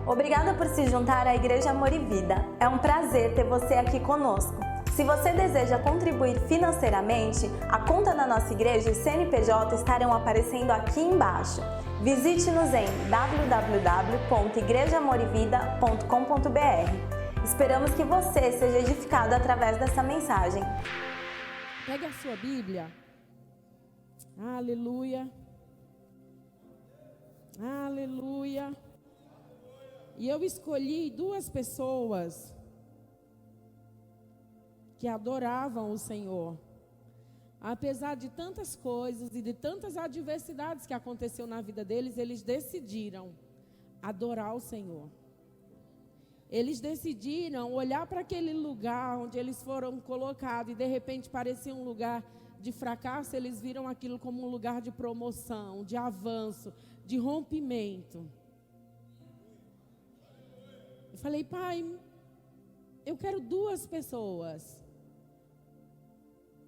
Obrigada por se juntar à Igreja Amor e Vida. É um prazer ter você aqui conosco. Se você deseja contribuir financeiramente, a conta da nossa igreja e CNPJ estarão aparecendo aqui embaixo. Visite-nos em www.igrejaamorevida.com.br. Esperamos que você seja edificado através dessa mensagem. Pegue a sua Bíblia. Aleluia. Aleluia. E eu escolhi duas pessoas que adoravam o Senhor. Apesar de tantas coisas e de tantas adversidades que aconteceu na vida deles, eles decidiram adorar o Senhor. Eles decidiram olhar para aquele lugar onde eles foram colocados e de repente parecia um lugar de fracasso. Eles viram aquilo como um lugar de promoção, de avanço, de rompimento. Eu falei, Pai, eu quero duas pessoas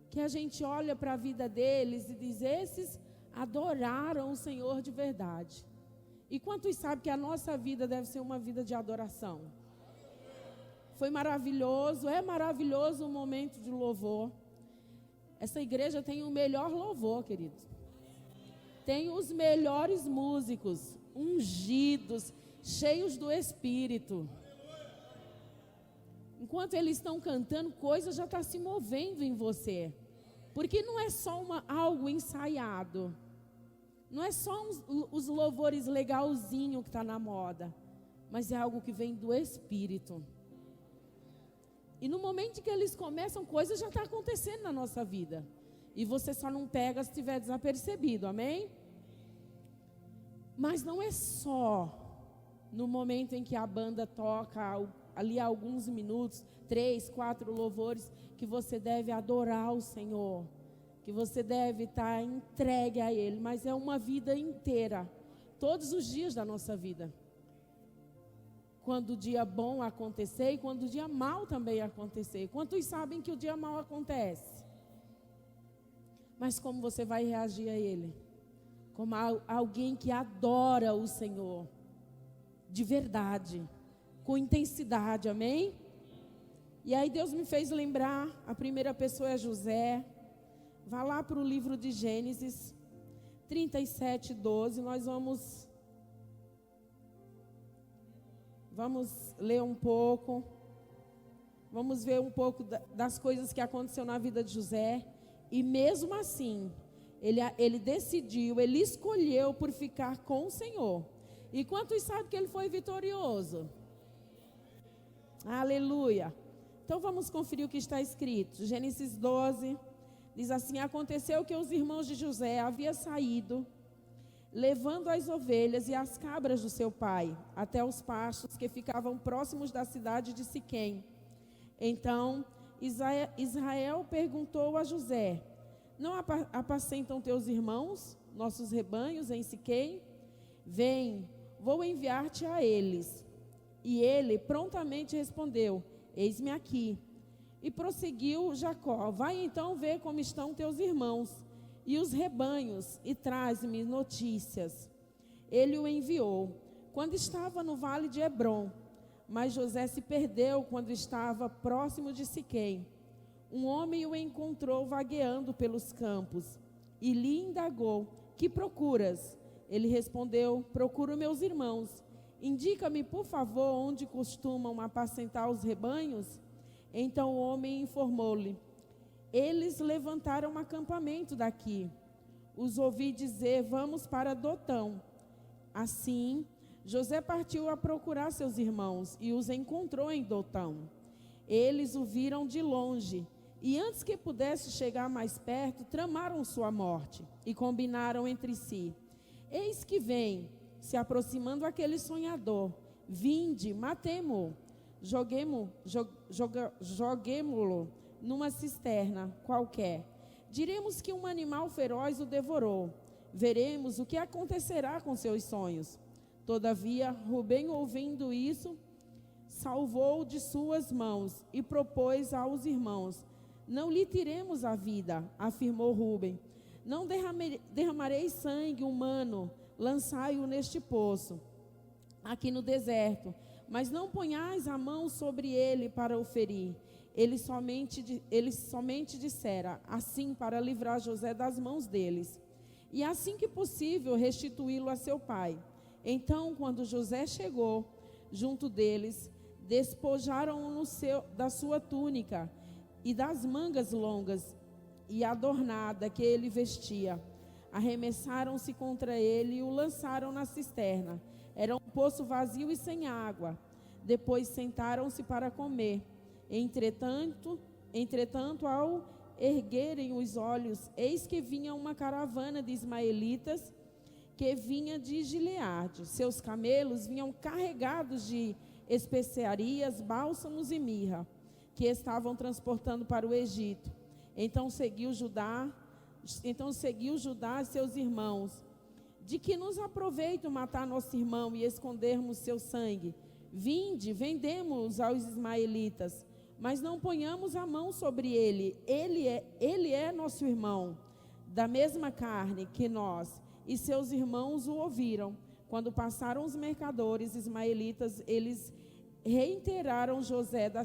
que a gente olha para a vida deles e diz, esses adoraram o Senhor de verdade. E quantos sabem que a nossa vida deve ser uma vida de adoração? Foi maravilhoso, é maravilhoso o momento de louvor. Essa igreja tem o melhor louvor, querido. Tem os melhores músicos, ungidos, cheios do Espírito. Enquanto eles estão cantando, coisa já está se movendo em você. Porque não é só algo ensaiado. Não é só os louvores legalzinho que está na moda. Mas é algo que vem do Espírito. E no momento que eles começam, coisa já está acontecendo na nossa vida. E você só não pega se estiver desapercebido, amém? Mas não é só no momento em que a banda toca ali há alguns minutos, 3, 4 louvores, que você deve adorar o Senhor, que você deve estar entregue a Ele, mas é uma vida inteira, todos os dias da nossa vida. Quando o dia bom acontecer e quando o dia mal também acontecer. Quantos sabem que o dia mal acontece? Mas como você vai reagir a ele? Como alguém que adora o Senhor, de verdade, com intensidade, amém? E aí Deus me fez lembrar, a primeira pessoa é José. Vá lá para o livro de Gênesis 37, 12, nós vamos ler um pouco, vamos ver um pouco das coisas que aconteceu na vida de José. E mesmo assim, ele decidiu, ele escolheu por ficar com o Senhor. E quantos sabem que ele foi vitorioso? Aleluia. Então vamos conferir o que está escrito. Gênesis 12, diz assim: aconteceu que os irmãos de José haviam saído, levando as ovelhas e as cabras do seu pai, até os pastos que ficavam próximos da cidade de Siquém. Então Israel perguntou a José: não apacentam teus irmãos, nossos rebanhos em Siquém? Vem, vou enviar-te a eles. E ele prontamente respondeu: eis-me aqui. E prosseguiu Jacó: vai então ver como estão teus irmãos e os rebanhos, e traz-me notícias. Ele o enviou quando estava no vale de Hebrom, mas José se perdeu quando estava próximo de Siquém. Um homem o encontrou vagueando pelos campos e lhe indagou: que procuras? Ele respondeu: procuro meus irmãos. Indica-me, por favor, onde costumam apacentar os rebanhos? Então o homem informou-lhe: eles levantaram um acampamento daqui. Os ouvi dizer: vamos para Dotão. Assim, José partiu a procurar seus irmãos e os encontrou em Dotão. Eles o viram de longe e, antes que pudesse chegar mais perto, tramaram sua morte e combinaram entre si: eis que vem, se aproximando aquele sonhador. Vinde, matemo-o, joguemo-lo numa cisterna qualquer. Diremos que um animal feroz o devorou. Veremos o que acontecerá com seus sonhos. Todavia, Rubem, ouvindo isso, salvou de suas mãos e propôs aos irmãos: não lhe tiremos a vida, afirmou Rubem. Não derramarei sangue humano, lançai-o neste poço. aqui no deserto, mas não ponhais a mão sobre ele para o ferir. Ele somente dissera assim para livrar José das mãos deles, e assim que possível restituí-lo a seu pai. Então, quando José chegou junto deles, despojaram-no da sua túnica e das mangas longas e adornada que ele vestia. Arremessaram-se contra ele e o lançaram na cisterna. Era um poço vazio e sem água. Depois sentaram-se para comer. Entretanto, ao erguerem os olhos, eis que vinha uma caravana de ismaelitas que vinha de Gileade. Seus camelos vinham carregados de especiarias, bálsamos e mirra, que estavam transportando para o Egito. Então seguiu Judá e seus irmãos: de que nos aproveita matar nosso irmão e escondermos seu sangue? Vinde, vendemos aos ismaelitas, mas não ponhamos a mão sobre ele. Ele é nosso irmão, da mesma carne que nós. E seus irmãos o ouviram. Quando passaram os mercadores ismaelitas, eles retiraram José da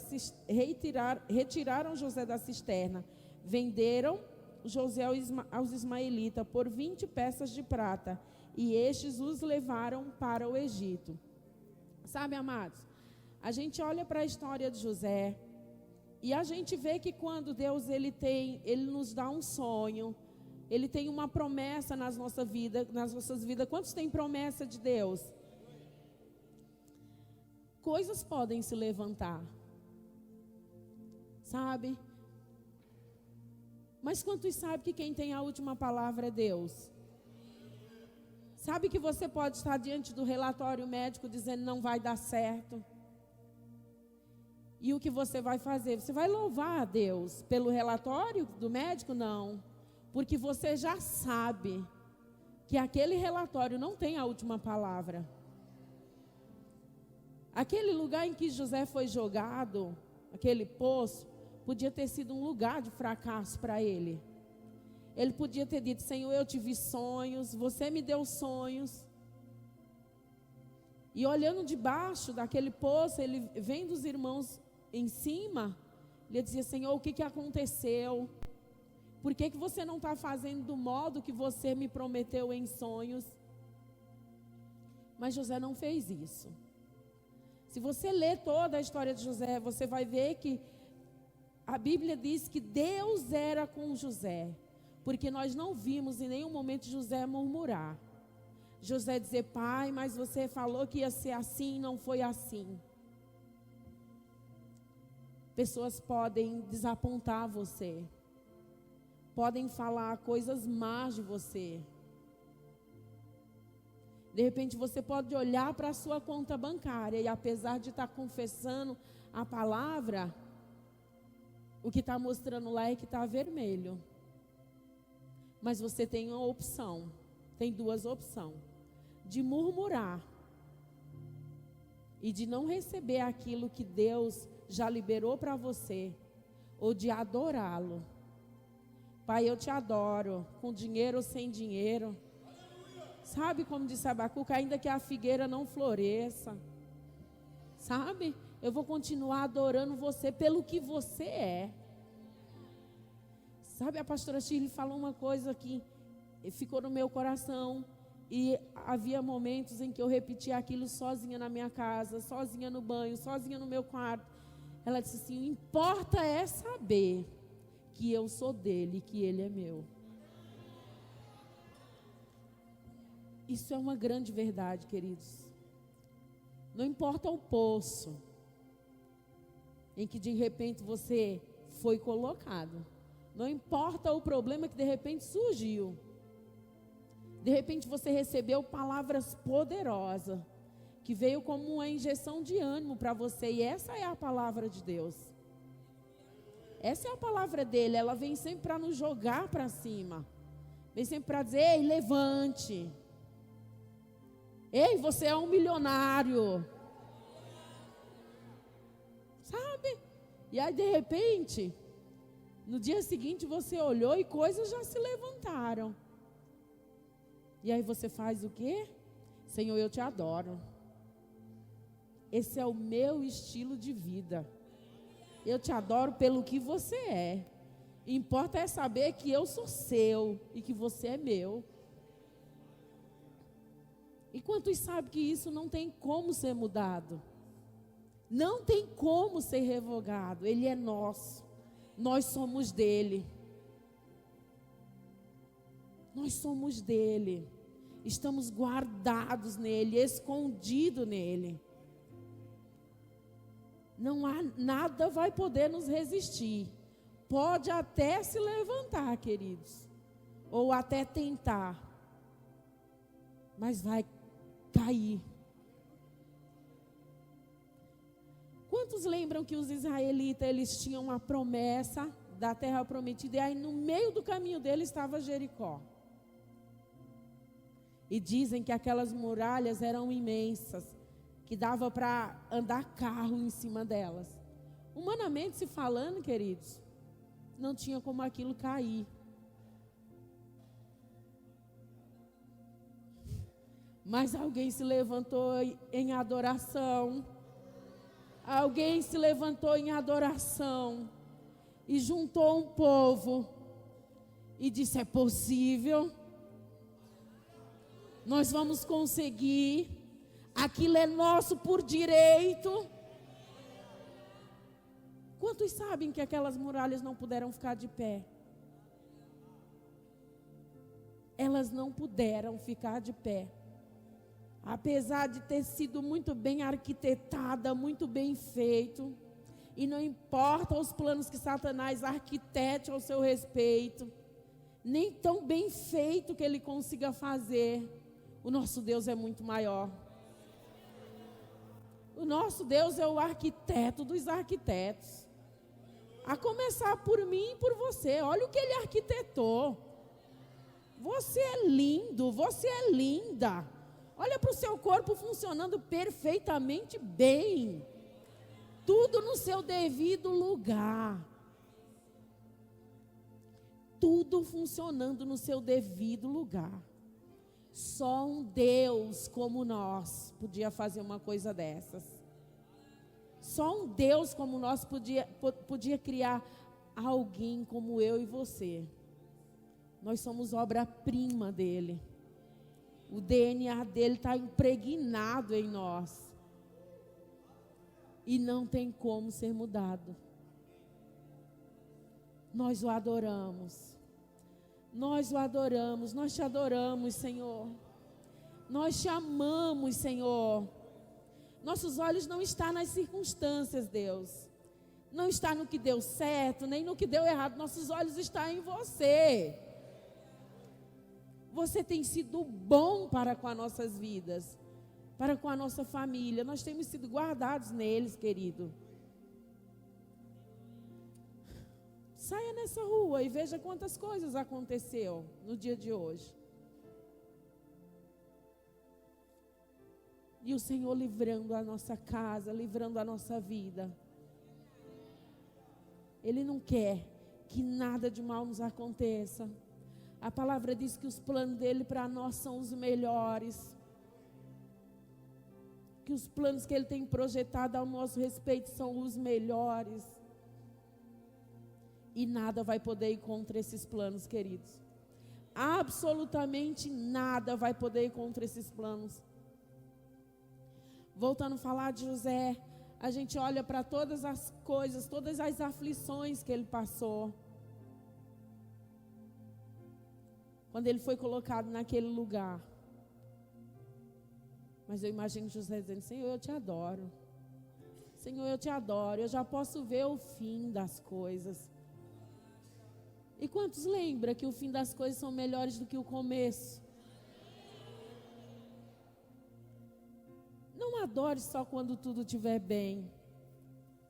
cisterna. Venderam José aos ismaelitas por 20 peças de prata, e estes os levaram para o Egito. Sabe, amados, a gente olha para a história de José e a gente vê que quando Deus ele nos dá um sonho, ele tem uma promessa nas nossas vidas. Quantos têm promessa de Deus? Coisas podem se levantar, sabe? Mas quantos sabem que quem tem a última palavra é Deus? Sabe que você pode estar diante do relatório médico dizendo não vai dar certo. E o que você vai fazer? Você vai louvar a Deus pelo relatório do médico? Não. Porque você já sabe que aquele relatório não tem a última palavra. Aquele lugar em que José foi jogado, aquele poço, podia ter sido um lugar de fracasso para ele. Ele podia ter dito: Senhor, eu tive sonhos, você me deu sonhos. E olhando debaixo daquele poço, ele vendo os irmãos em cima, ele dizia: Senhor, o que aconteceu? Por que você não está fazendo do modo que você me prometeu em sonhos? Mas José não fez isso. Se você ler toda a história de José, você vai ver que a Bíblia diz que Deus era com José, porque nós não vimos em nenhum momento José murmurar. José dizer: pai, mas você falou que ia ser assim, não foi assim. Pessoas podem desapontar você, podem falar coisas más de você. De repente você pode olhar para a sua conta bancária e, apesar de estar confessando a palavra, o que está mostrando lá é que está vermelho. Mas você tem uma opção, tem duas opções: de murmurar e de não receber aquilo que Deus já liberou para você, ou de adorá-lo. Pai, eu te adoro, com dinheiro ou sem dinheiro. Sabe como disse Abacuque, ainda que a figueira não floresça, sabe? Eu vou continuar adorando você pelo que você é. Sabe, a pastora Shirley falou uma coisa que ficou no meu coração. E havia momentos em que eu repetia aquilo sozinha na minha casa, sozinha no banho, sozinha no meu quarto. Ela disse assim: o importa é saber que eu sou dele e que ele é meu. Isso é uma grande verdade, queridos. Não importa o poço em que de repente você foi colocado. Não importa o problema que de repente surgiu. De repente você recebeu palavras poderosas, que veio como uma injeção de ânimo para você. E essa é a palavra de Deus. Essa é a palavra dele. Ela vem sempre para nos jogar para cima. Vem sempre para dizer: ei, levante. Ei, você é um milionário. Sabe? E aí de repente, no dia seguinte você olhou e coisas já se levantaram. E aí você faz o quê? Senhor, eu te adoro. esse é o meu estilo de vida. Eu te adoro pelo que você é. Importa é saber que eu sou seu e que você é meu. E quantos sabem que isso não tem como ser mudado? Não tem como ser revogado. Ele é nosso. Nós somos dele. Nós somos dele. Estamos guardados nele, escondidos nele. Não há nada vai poder nos resistir. Pode até se levantar, queridos, ou até tentar, mas vai cair. Quantos lembram que os israelitas, eles tinham uma promessa da terra prometida, e aí no meio do caminho deles estava Jericó. E dizem que aquelas muralhas eram imensas, que dava para andar carro em cima delas. Humanamente se falando, queridos, não tinha como aquilo cair. Mas alguém se levantou em adoração. Alguém se levantou em adoração e juntou um povo e disse: é possível, nós vamos conseguir, aquilo é nosso por direito. Quantos sabem que aquelas muralhas não puderam ficar de pé? Elas não puderam ficar de pé. Apesar de ter sido muito bem arquitetada, muito bem feito, e não importa os planos que Satanás arquitete ao seu respeito, nem tão bem feito que ele consiga fazer, o nosso Deus é muito maior. O nosso Deus é o arquiteto dos arquitetos. A começar por mim e por você. Olha o que ele arquitetou. Você é lindo, você é linda. Olha para o seu corpo funcionando perfeitamente bem. Tudo no seu devido lugar. Tudo funcionando no seu devido lugar. Só um Deus como nós podia fazer uma coisa dessas. Só um Deus como nós podia criar alguém como eu e você. Nós somos obra-prima dele. O DNA dele está impregnado em nós. E não tem como ser mudado. Nós o adoramos. Nós o adoramos. Nós te adoramos, Senhor. Nós te amamos, Senhor. Nossos olhos não estão nas circunstâncias, Deus. Não está no que deu certo, nem no que deu errado. Nossos olhos estão em você. Você tem sido bom para com as nossas vidas, para com a nossa família. Nós temos sido guardados neles, querido. Saia nessa rua e veja quantas coisas aconteceu no dia de hoje. E o Senhor livrando a nossa casa, livrando a nossa vida. Ele não quer que nada de mal nos aconteça. A palavra diz que os planos dele para nós são os melhores. Que os planos que ele tem projetado ao nosso respeito são os melhores. E nada vai poder ir contra esses planos, queridos. Absolutamente nada vai poder ir contra esses planos. Voltando a falar de José, a gente olha para todas as coisas, todas as aflições que ele passou. Quando ele foi colocado naquele lugar. Mas eu imagino José dizendo: Senhor, eu te adoro. Senhor, eu te adoro. Eu já posso ver o fim das coisas. E quantos lembram que o fim das coisas são melhores do que o começo? Não adore só quando tudo estiver bem.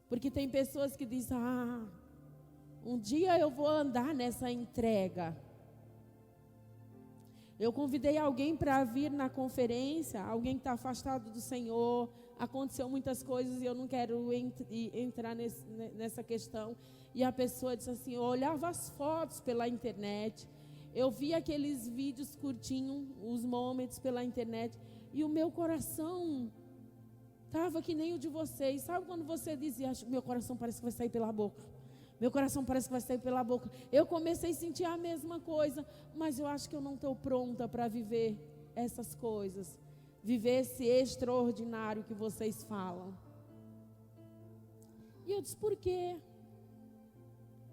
Porque tem pessoas que dizem: um dia eu vou andar nessa entrega. Eu convidei alguém para vir na conferência, alguém que está afastado do Senhor. Aconteceu muitas coisas e eu não quero entrar nessa questão. E a pessoa disse assim: eu olhava as fotos pela internet, eu via aqueles vídeos curtinhos, os momentos pela internet, e o meu coração estava que nem o de vocês. Sabe quando você dizia, meu coração parece que vai sair pela boca? Meu coração parece que vai sair pela boca. Eu comecei a sentir a mesma coisa, mas eu acho que eu não estou pronta para viver essas coisas. Viver esse extraordinário que vocês falam. E eu disse, por quê?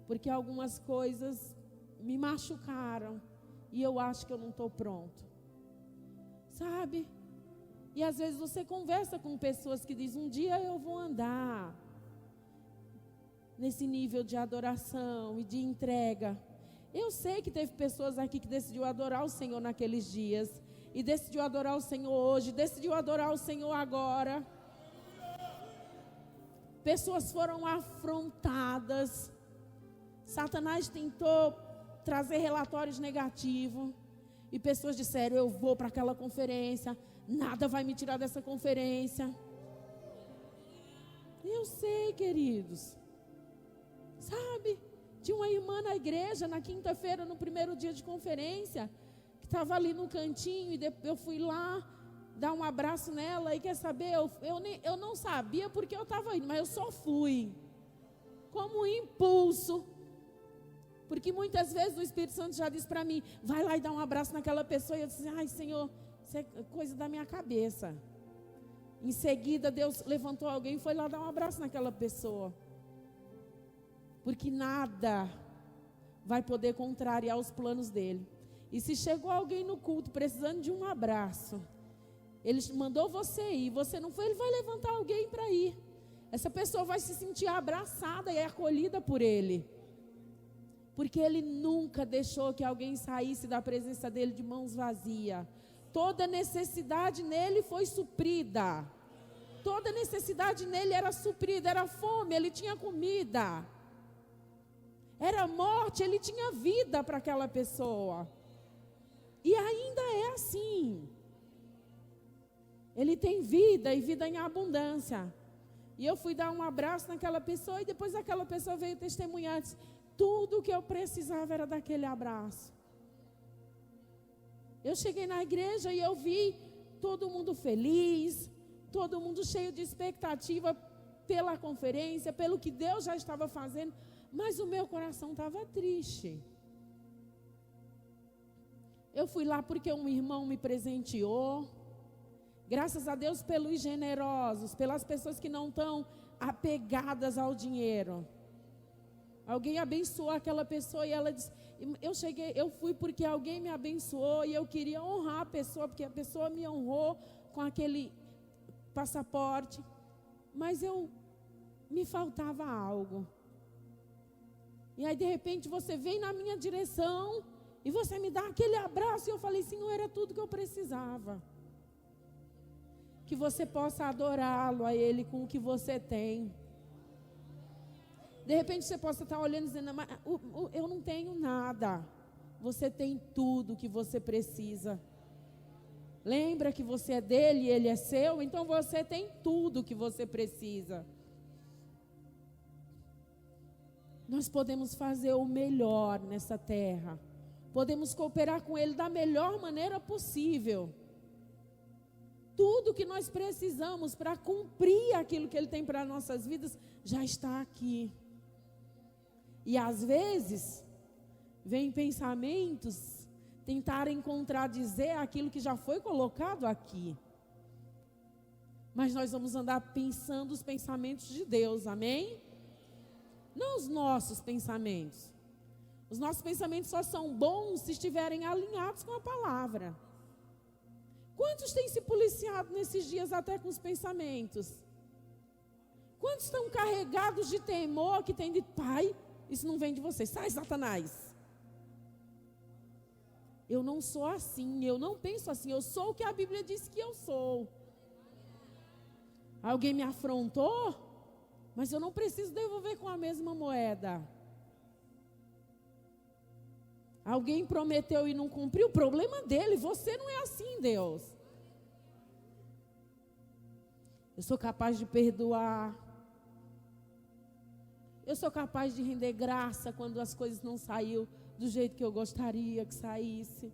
Porque algumas coisas me machucaram e eu acho que eu não estou pronto. Sabe? E às vezes você conversa com pessoas que dizem, um dia eu vou andar nesse nível de adoração e de entrega. Eu sei que teve pessoas aqui que decidiu adorar o Senhor naqueles dias, e decidiu adorar o Senhor hoje, decidiu adorar o Senhor agora. Pessoas foram afrontadas. Satanás tentou trazer relatórios negativos, e pessoas disseram, eu vou para aquela conferência, nada vai me tirar dessa conferência. Eu sei, queridos. Sabe, tinha uma irmã na igreja, na quinta-feira, no primeiro dia de conferência, que estava ali no cantinho, e eu fui lá dar um abraço nela, e quer saber, eu não sabia porque eu estava indo, mas eu só fui, como um impulso, porque muitas vezes o Espírito Santo já disse para mim, vai lá e dá um abraço naquela pessoa, e eu disse, ai Senhor, isso é coisa da minha cabeça. Em seguida Deus levantou alguém e foi lá dar um abraço naquela pessoa. Porque nada vai poder contrariar os planos dele. E se chegou alguém no culto precisando de um abraço, ele mandou você ir, você não foi, ele vai levantar alguém para ir. Essa pessoa vai se sentir abraçada e acolhida por ele. Porque ele nunca deixou que alguém saísse da presença dele de mãos vazias. Toda necessidade nele foi suprida. Toda necessidade nele era suprida, era fome, ele tinha comida. Era morte, ele tinha vida para aquela pessoa. E ainda é assim. Ele tem vida e vida em abundância. E eu fui dar um abraço naquela pessoa e depois aquela pessoa veio testemunhar. Disse, tudo o que eu precisava era daquele abraço. Eu cheguei na igreja e eu vi todo mundo feliz, todo mundo cheio de expectativa pela conferência, pelo que Deus já estava fazendo. Mas o meu coração estava triste. Eu fui lá porque um irmão me presenteou. Graças a Deus pelos generosos, pelas pessoas que não estão apegadas ao dinheiro. Alguém abençoou aquela pessoa e ela disse, eu fui porque alguém me abençoou e eu queria honrar a pessoa, porque a pessoa me honrou com aquele passaporte. Mas me faltava algo. E aí de repente você vem na minha direção e você me dá aquele abraço. E eu falei, Senhor, era tudo que eu precisava. Que você possa adorá-lo a Ele com o que você tem. De repente você possa estar olhando e dizendo, mas eu não tenho nada. Você tem tudo que você precisa. Lembra que você é dele e ele é seu? Então você tem tudo que você precisa. Nós podemos fazer o melhor nessa terra. Podemos cooperar com Ele da melhor maneira possível. Tudo que nós precisamos para cumprir aquilo que Ele tem para nossas vidas já está aqui. E às vezes, vem pensamentos tentarem contradizer aquilo que já foi colocado aqui. Mas nós vamos andar pensando os pensamentos de Deus, amém? Não os nossos pensamentos. Os nossos pensamentos só são bons se estiverem alinhados com a palavra. Quantos têm se policiado nesses dias até com os pensamentos? Quantos estão carregados de temor que tem de pai? Isso não vem de você. Sai, Satanás. Eu não sou assim, eu não penso assim. Eu sou o que a Bíblia diz que eu sou. Alguém me afrontou? Mas eu não preciso devolver com a mesma moeda. Alguém prometeu e não cumpriu, o problema dele. Você não é assim, Deus. Eu sou capaz de perdoar. Eu sou capaz de render graça quando as coisas não saíram do jeito que eu gostaria que saísse.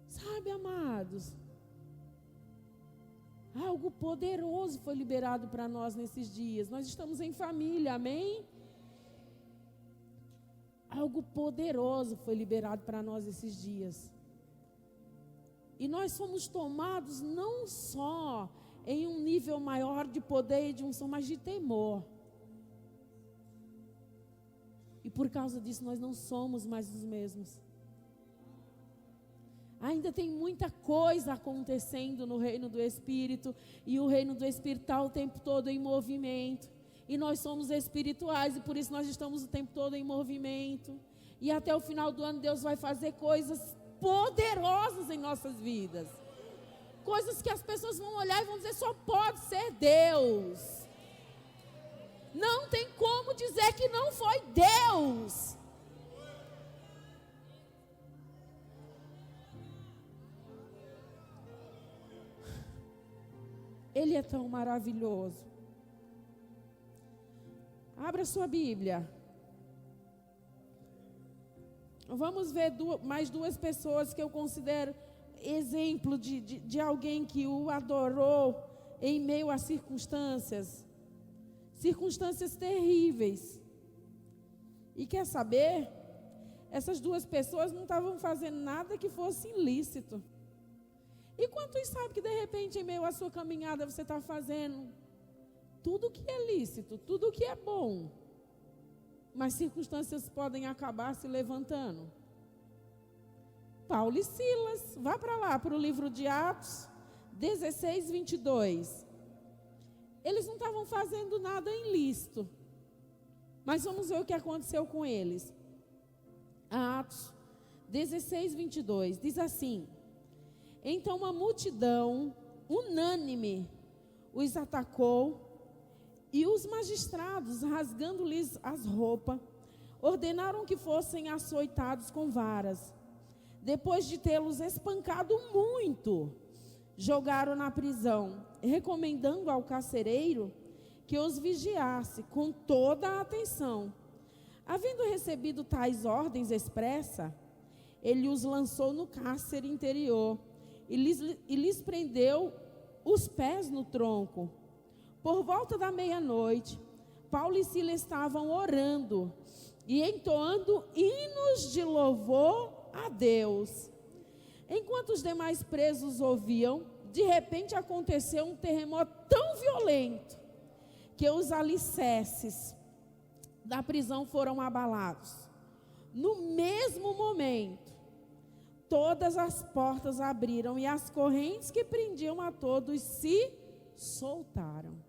Sabe, amados? Algo poderoso foi liberado para nós nesses dias. Nós estamos em família, amém? Algo poderoso foi liberado para nós esses dias. E nós fomos tomados não só em um nível maior de poder e de unção, mas de temor. E por causa disso nós não somos mais os mesmos. Ainda tem muita coisa acontecendo no reino do Espírito. E o reino do Espírito está o tempo todo em movimento. E nós somos espirituais e por isso nós estamos o tempo todo em movimento. E até o final do ano Deus vai fazer coisas poderosas em nossas vidas. Coisas que as pessoas vão olhar e vão dizer, só pode ser Deus. Não tem como dizer que não foi Deus. Ele é tão maravilhoso. Abra sua Bíblia. Vamos ver mais duas pessoas que eu considero exemplo de alguém que o adorou em meio a circunstâncias terríveis. E quer saber? Essas duas pessoas não estavam fazendo nada que fosse ilícito. E quantos sabem que de repente em meio à sua caminhada você está fazendo tudo que é lícito, tudo que é bom, mas circunstâncias podem acabar se levantando? Paulo e Silas, vá para lá, para o livro de Atos 16, 22. Eles não estavam fazendo nada ilícito, mas vamos ver o que aconteceu com eles. Atos 16, 22, diz assim: então uma multidão unânime os atacou, e os magistrados, rasgando-lhes as roupas, ordenaram que fossem açoitados com varas. Depois de tê-los espancado muito, jogaram na prisão, recomendando ao carcereiro que os vigiasse com toda a atenção. Havendo recebido tais ordens expressas, ele os lançou no cárcere interior e lhes prendeu os pés no tronco. Por volta da meia-noite, Paulo e Silas estavam orando e entoando hinos de louvor a Deus. Enquanto os demais presos ouviam, de repente aconteceu um terremoto tão violento que os alicerces da prisão foram abalados. No mesmo momento, todas as portas abriram e as correntes que prendiam a todos se soltaram.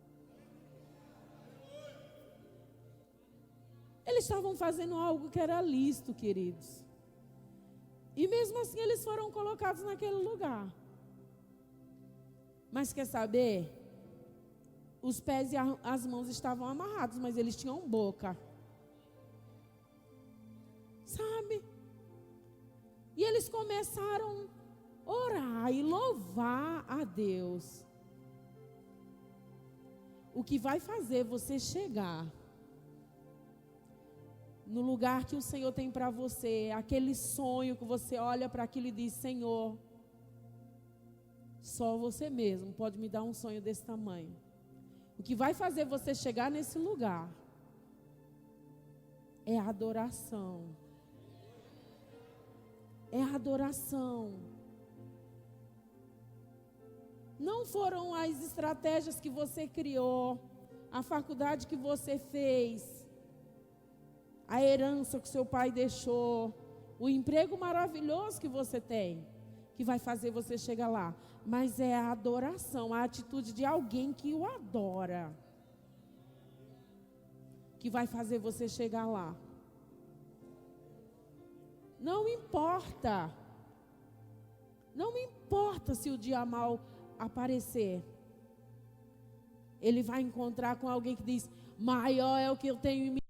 Eles estavam fazendo algo que era lícito, queridos. E mesmo assim eles foram colocados naquele lugar. Mas quer saber? Os pés e as mãos estavam amarrados, mas eles tinham boca. Sabe? E eles começaram a orar e louvar a Deus. O que vai fazer você chegar no lugar que o Senhor tem para você, aquele sonho que você olha para aquilo e diz: Senhor, só você mesmo pode me dar um sonho desse tamanho. O que vai fazer você chegar nesse lugar é a adoração. É a adoração. Não foram as estratégias que você criou, a faculdade que você fez, a herança que seu pai deixou, o emprego maravilhoso que você tem, que vai fazer você chegar lá. Mas é a adoração, a atitude de alguém que o adora, que vai fazer você chegar lá. Não importa. Não importa se o dia mal aparecer. Ele vai encontrar com alguém que diz: maior é o que eu tenho em mim